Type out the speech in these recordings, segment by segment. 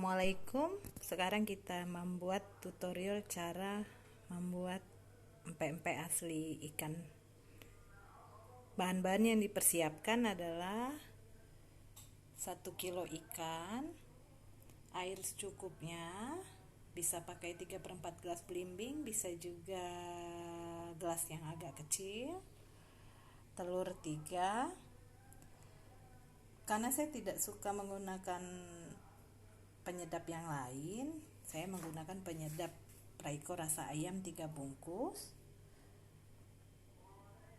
Assalamualaikum. Sekarang kita membuat tutorial cara membuat empek-empek asli ikan. Bahan-bahan yang dipersiapkan adalah 1 kilo ikan, air secukupnya, bisa pakai 3/4 gelas belimbing, bisa juga gelas yang agak kecil, telur 3. Karena saya tidak suka menggunakan penyedap yang lain, saya menggunakan penyedap Rayco rasa ayam 3 bungkus.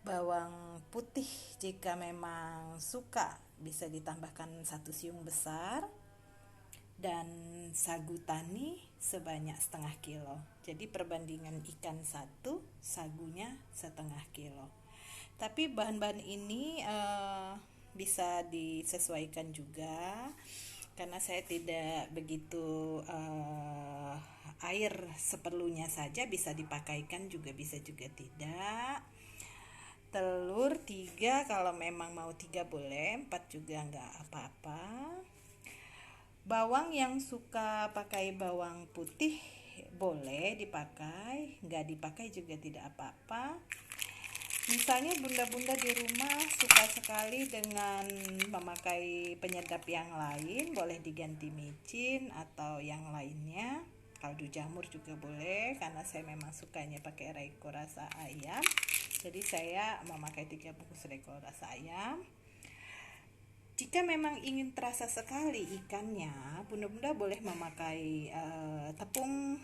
Bawang putih jika memang suka bisa ditambahkan 1 siung besar, dan sagu tani sebanyak setengah kilo. Jadi perbandingan ikan 1, sagunya setengah kilo. Tapi bahan-bahan ini bisa disesuaikan juga, karena saya tidak begitu air seperlunya saja, bisa dipakaikan juga, bisa juga tidak. Telur 3, kalau memang mau 3 boleh, 4 juga nggak apa-apa. Bawang yang suka pakai bawang putih boleh dipakai, nggak dipakai juga tidak apa-apa. Misalnya bunda-bunda di rumah suka sekali dengan memakai penyedap yang lain, boleh diganti micin atau yang lainnya. Kaldu jamur juga boleh, karena saya memang sukanya pakai Rayco rasa ayam. Jadi saya memakai 3 bungkus Rayco rasa ayam. Jika memang ingin terasa sekali ikannya, bunda-bunda boleh memakai tepung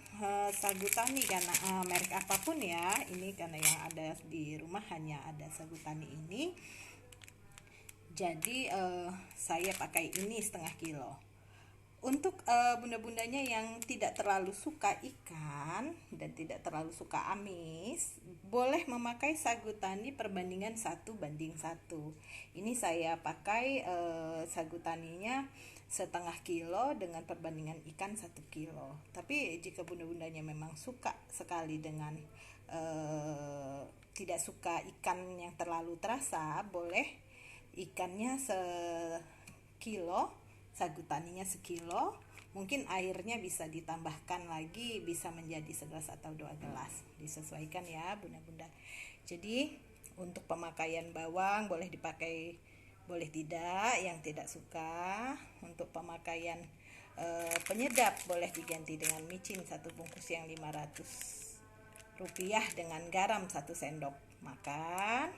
sagu tani, karena merek apapun ya. Ini karena yang ada di rumah hanya ada sagu tani ini. Jadi saya pakai ini setengah kilo. Untuk bunda-bundanya yang tidak terlalu suka ikan dan tidak terlalu suka amis, boleh memakai sagu tani perbandingan 1:1. Ini saya pakai sagu taninya setengah kilo dengan perbandingan ikan 1 kilo. Tapi jika bunda-bundanya memang suka sekali dengan tidak suka ikan yang terlalu terasa, boleh ikannya sekilo, sagu taninya sekilo, mungkin airnya bisa ditambahkan lagi, bisa menjadi 1 atau 2 gelas, disesuaikan ya bunda-bunda. Jadi untuk pemakaian bawang boleh dipakai, boleh tidak, yang tidak suka. Untuk pemakaian penyedap boleh diganti dengan micin 1 bungkus yang 500 rupiah, dengan garam 1 sendok makan.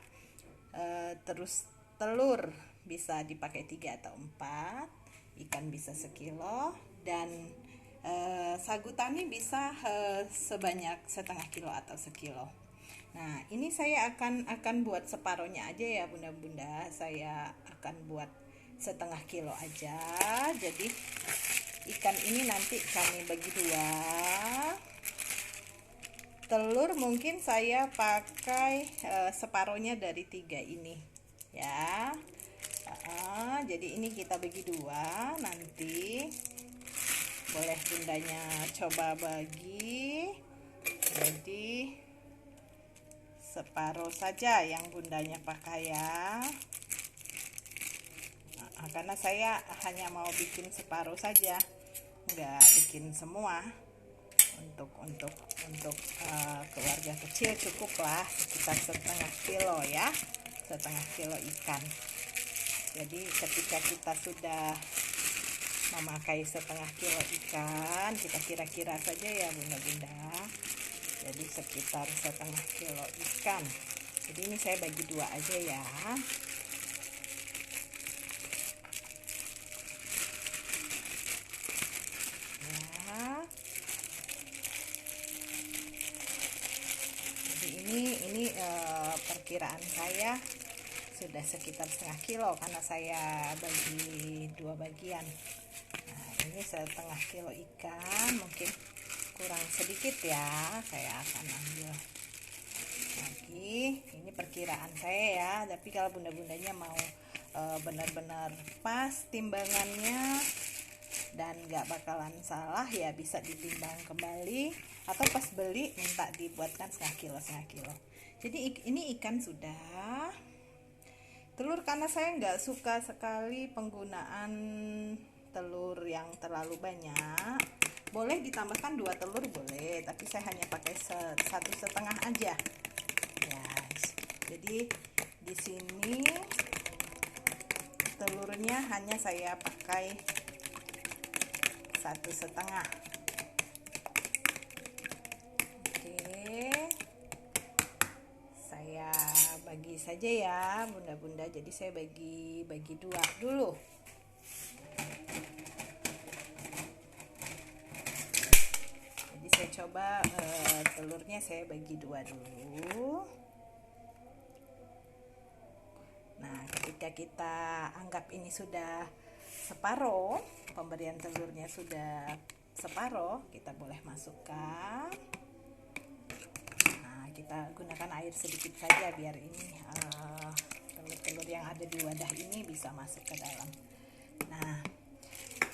Terus telur bisa dipakai 3 atau 4, ikan bisa sekilo, dan sagu tani bisa sebanyak setengah kilo atau sekilo. Nah, ini saya akan buat separohnya aja ya bunda-bunda. Saya akan buat setengah kilo aja. Jadi ikan ini nanti kami bagi 2. Telur mungkin saya pakai separohnya dari 3 ini ya. Jadi ini kita bagi 2, nanti boleh bundanya coba bagi. Jadi separuh saja yang bundanya pakai ya. Karena saya hanya mau bikin separuh saja, nggak bikin semua. Untuk keluarga kecil cukuplah sekitar setengah kilo ya, setengah kilo ikan. Jadi ketika kita sudah memakai setengah kilo ikan, kita kira-kira saja ya bunda-bunda. Jadi sekitar setengah kilo ikan. Jadi ini saya bagi 2 aja ya. Jadi ini perkiraan saya sudah sekitar setengah kilo, karena saya bagi 2 bagian. Nah, ini setengah kilo ikan, mungkin kurang sedikit ya, saya akan ambil lagi. Ini perkiraan saya ya, tapi kalau bunda-bundanya mau benar-benar pas timbangannya dan gak bakalan salah ya, bisa ditimbang kembali, atau pas beli minta dibuatkan setengah kilo. Jadi ini ikan sudah. Telur, karena saya nggak suka sekali penggunaan telur yang terlalu banyak, boleh ditambahkan 2 telur boleh, tapi saya hanya pakai 1,5 aja ya. Jadi di sini telurnya hanya saya pakai 1,5. Saya bagi saja ya bunda-bunda, jadi saya bagi 2 dulu. Jadi saya coba telurnya saya bagi 2 dulu. Nah, ketika kita anggap ini sudah separuh, pemberian telurnya sudah separuh, kita boleh masukkan. Nah, kita gunakan air sedikit saja biar ini telur-telur yang ada di wadah ini bisa masuk ke dalam. Nah,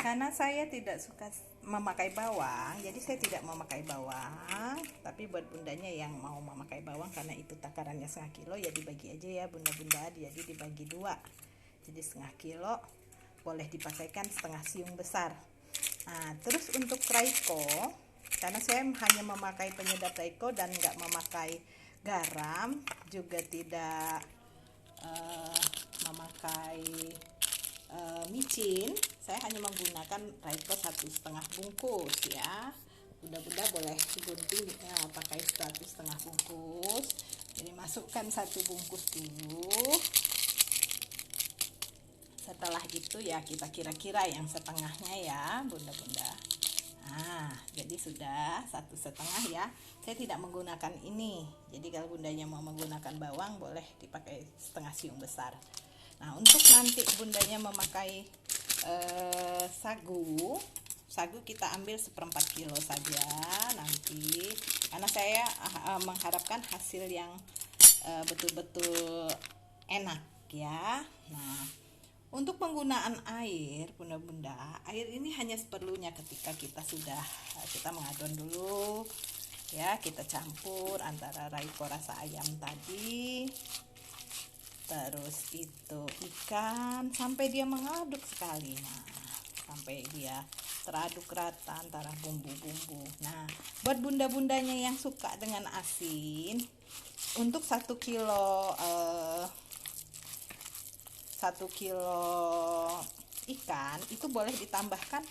karena saya tidak suka memakai bawang, jadi saya tidak memakai bawang. Tapi buat bundanya yang mau memakai bawang, karena itu takarannya 1/2 kilo, ya dibagi aja ya bunda-bunda. Jadi dibagi 2. Jadi 1/2 kilo boleh dipakaikan 1/2 siung besar. Nah, terus untuk Royco, karena saya hanya memakai penyedap Royco dan nggak memakai garam, juga tidak memakai micin, saya hanya menggunakan Royco 1,5 bungkus ya. Bunda-bunda boleh gunting pakai 1,5 bungkus. Jadi masukkan 1 bungkus dulu. Setelah itu ya kita kira-kira yang setengahnya ya bunda-bunda. Nah, jadi sudah 1,5 ya. Saya tidak menggunakan ini. Jadi kalau bundanya mau menggunakan bawang, boleh dipakai 1/2 siung besar. Nah, untuk nanti bundanya memakai sagu kita ambil 1/4 kilo saja nanti, karena saya mengharapkan hasil yang betul-betul enak ya. Nah, untuk penggunaan air bunda-bunda, air ini hanya seperlunya ketika kita mengadon dulu ya. Kita campur antara Royco rasa ayam tadi, terus itu ikan sampai dia mengaduk sekali. Nah, sampai dia teraduk rata antara bumbu-bumbu. Nah, buat bunda-bundanya yang suka dengan asin, untuk 1 kilo 1 kilo ikan itu boleh ditambahkan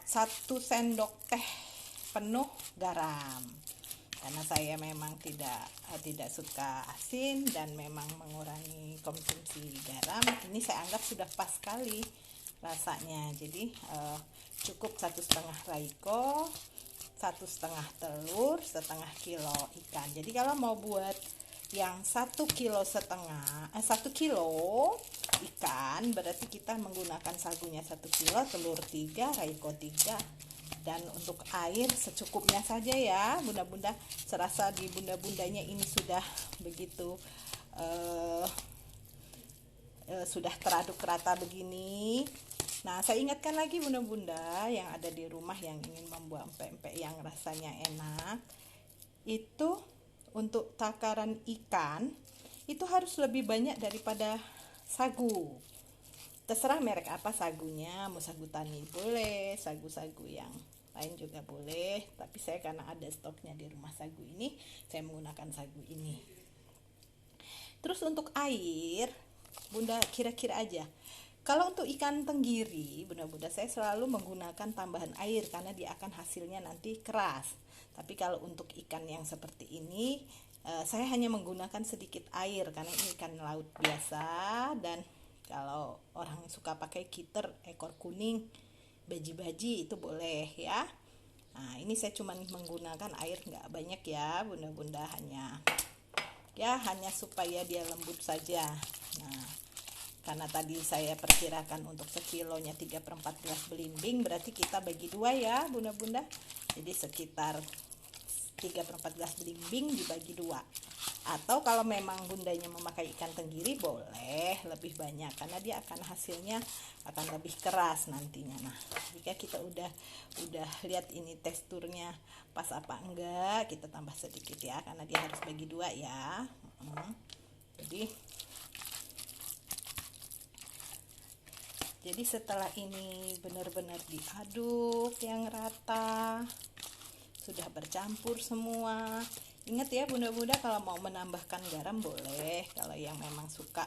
1 sendok teh penuh garam. Karena saya memang tidak suka asin dan memang mengurangi konsumsi garam, ini saya anggap sudah pas sekali rasanya. Jadi cukup 1,5 Royco, 1,5 telur, 1/2 kilo ikan. Jadi kalau mau buat yang 1,5 kilo, 1 kilo ikan, berarti kita menggunakan sagunya 1 kilo, telur 3, Royco 3. Dan untuk air secukupnya saja ya bunda-bunda. Serasa di bunda-bundanya ini sudah begitu sudah teraduk rata begini. Nah, saya ingatkan lagi bunda-bunda yang ada di rumah yang ingin membuat pempek yang rasanya enak, itu untuk takaran ikan itu harus lebih banyak daripada sagu. Terserah merek apa sagunya, mau sagu tani boleh, sagu-sagu yang lain juga boleh. Tapi saya karena ada stoknya di rumah sagu ini, saya menggunakan sagu ini. Terus untuk air, bunda kira-kira aja. Kalau untuk ikan tenggiri, bunda-bunda saya selalu menggunakan tambahan air karena dia akan hasilnya nanti keras. Tapi kalau untuk ikan yang seperti ini, saya hanya menggunakan sedikit air karena ini ikan laut biasa. Dan kalau orang suka pakai kiter ekor kuning, baji-baji, itu boleh ya. Nah, ini saya cuma menggunakan air nggak banyak ya bunda-bunda, hanya supaya dia lembut saja. Nah, karena tadi saya perkirakan untuk sekilonya 3/4 gelas belimbing, berarti kita bagi 2 ya bunda-bunda. Jadi sekitar 3/4 gelas belimbing dibagi 2. Atau kalau memang bundanya memakai ikan tenggiri, boleh lebih banyak karena dia akan hasilnya akan lebih keras nantinya. Nah, jika kita udah lihat ini teksturnya pas apa enggak, kita tambah sedikit ya karena dia harus bagi 2 ya. Jadi Jadi setelah ini benar-benar diaduk yang rata, sudah bercampur semua. Ingat ya bunda-bunda, kalau mau menambahkan garam boleh, kalau yang memang suka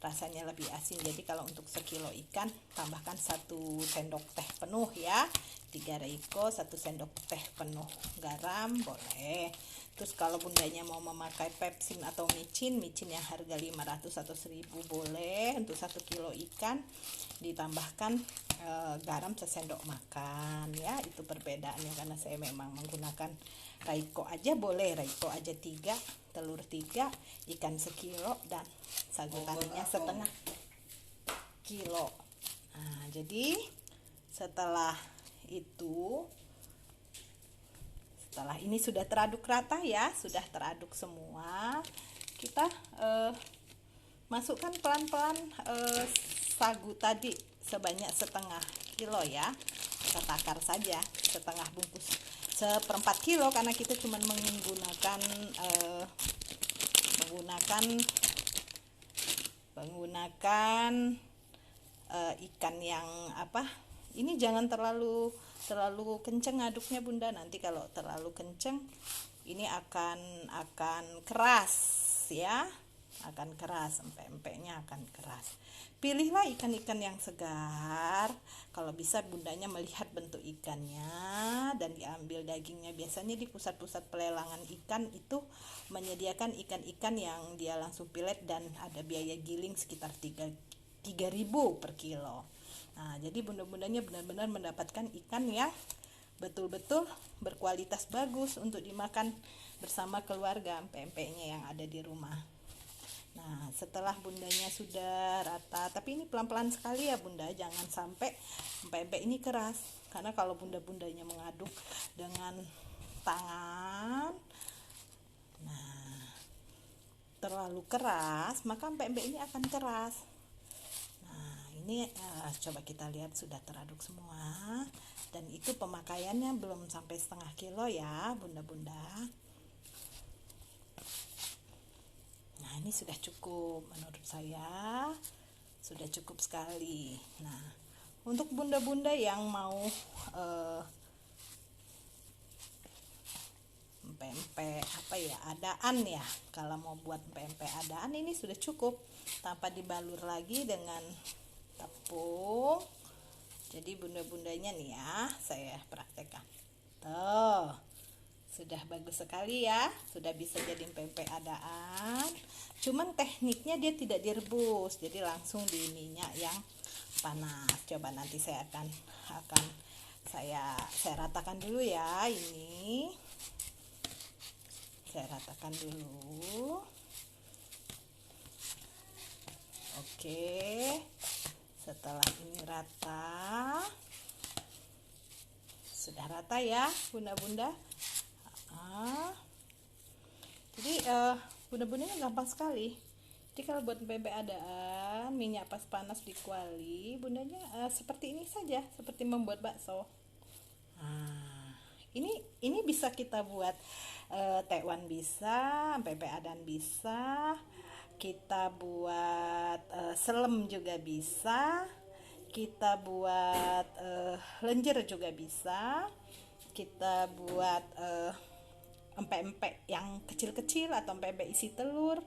rasanya lebih asin. Jadi kalau untuk sekilo ikan tambahkan 1 sendok teh penuh ya, 3 reiko 1 sendok teh penuh garam boleh. Terus kalau bundanya mau memakai pepsin atau micin yang harga 500 atau 1000 boleh. Untuk 1 kilo ikan ditambahkan garam 1 sendok makan ya. Itu perbedaannya, karena saya memang menggunakan reiko aja boleh, reiko aja 3, telur 3, ikan 1 kilo, dan sagu taninya 1/2 kilo. Nah, jadi setelah ini sudah teraduk rata ya, sudah teraduk semua, kita masukkan pelan-pelan sagu tadi sebanyak 1/2 kilo ya. Kita takar saja setengah bungkus, 1/4 kilo, karena kita cuma menggunakan ikan yang ini jangan terlalu kenceng aduknya bunda, nanti kalau terlalu kenceng ini akan keras ya, akan keras, empek-empeknya akan keras. Pilihlah ikan-ikan yang segar, kalau bisa bundanya melihat bentuk ikannya dan diambil dagingnya. Biasanya di pusat-pusat pelelangan ikan itu menyediakan ikan-ikan yang dia langsung pilet dan ada biaya giling sekitar 3.000 per kilo. Nah, jadi bunda-bundanya benar-benar mendapatkan ikan yang betul-betul berkualitas bagus untuk dimakan bersama keluarga, empek-empeknya yang ada di rumah. Nah, setelah bundanya sudah rata, tapi ini pelan-pelan sekali ya bunda, jangan sampai empek-empek ini keras, karena kalau bunda-bundanya mengaduk dengan tangan, nah terlalu keras, maka empek-empek ini akan keras. Ini coba kita lihat sudah teraduk semua, dan itu pemakaiannya belum sampai 1/2 kilo ya bunda-bunda. Nah, ini sudah cukup, menurut saya sudah cukup sekali. Nah, untuk bunda-bunda yang mau pempek adaan ya, kalau mau buat pempek adaan ini sudah cukup tanpa dibalur lagi dengan tepung. Jadi bunda-bundanya nih ya, saya praktekkan. Tuh, sudah bagus sekali ya, sudah bisa jadi pempek adaan. Cuman tekniknya dia tidak direbus, jadi langsung di minyak yang panas. Coba nanti saya akan saya ratakan dulu ya. Ini saya ratakan dulu. Oke, setelah ini rata, sudah rata ya bunda-bunda. Jadi bunda-bundanya gampang sekali. Jadi kalau buat pempek adaan, minyak pas panas di kuali, bundanya seperti ini saja, seperti membuat bakso. Nah, ini bisa kita buat tekwan bisa, pempek adaan bisa, kita buat selem juga bisa, kita buat lenjer juga bisa, kita buat empek-empek yang kecil-kecil, atau empek-empek isi telur,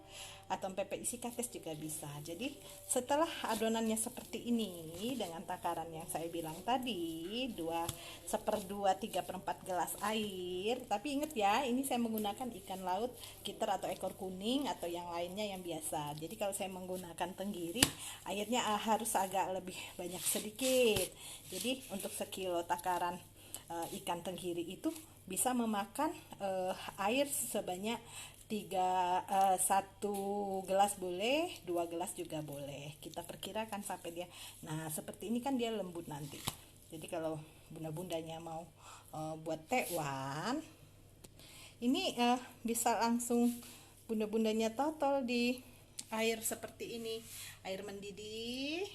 atau empek-empek isi kates juga bisa. Jadi setelah adonannya seperti ini dengan takaran yang saya bilang tadi, 1/2-3/4 gelas air. Tapi ingat ya, ini saya menggunakan ikan laut kiter atau ekor kuning atau yang lainnya yang biasa. Jadi kalau saya menggunakan tenggiri, airnya harus agak lebih banyak sedikit. Jadi untuk 1 kilo takaran ikan tenggiri itu bisa memakan air sebanyak 1 gelas boleh, 2 gelas juga boleh. Kita perkirakan sampai dia. Nah, seperti ini kan dia lembut nanti. Jadi kalau bunda-bundanya mau buat tekwan, ini bisa langsung bunda-bundanya totol di air seperti ini, air mendidih.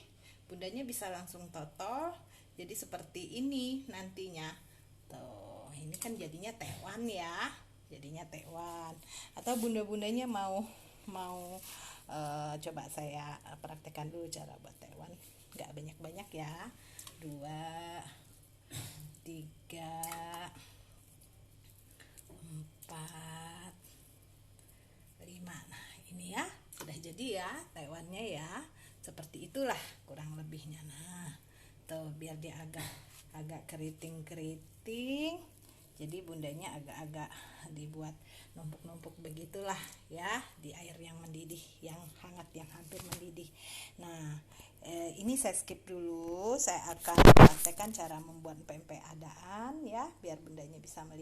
Bundanya bisa langsung totol. Jadi seperti ini nantinya. Tuh, ini kan jadinya tekwan ya. Jadinya tekwan. Atau bunda-bundanya mau coba saya praktekkan dulu cara buat tekwan. nggak banyak-banyak ya. 2, 3, 4, 5. Nah ini ya sudah jadi ya tewannya ya, seperti itulah kurang lebihnya. Nah tuh biar dia agak keriting, jadi bundanya agak dibuat numpuk-numpuk begitulah ya di air yang mendidih, yang hangat, yang hampir mendidih. Nah ini saya skip dulu, saya akan praktekkan cara membuat pempek adaan ya, biar bundanya bisa melihat.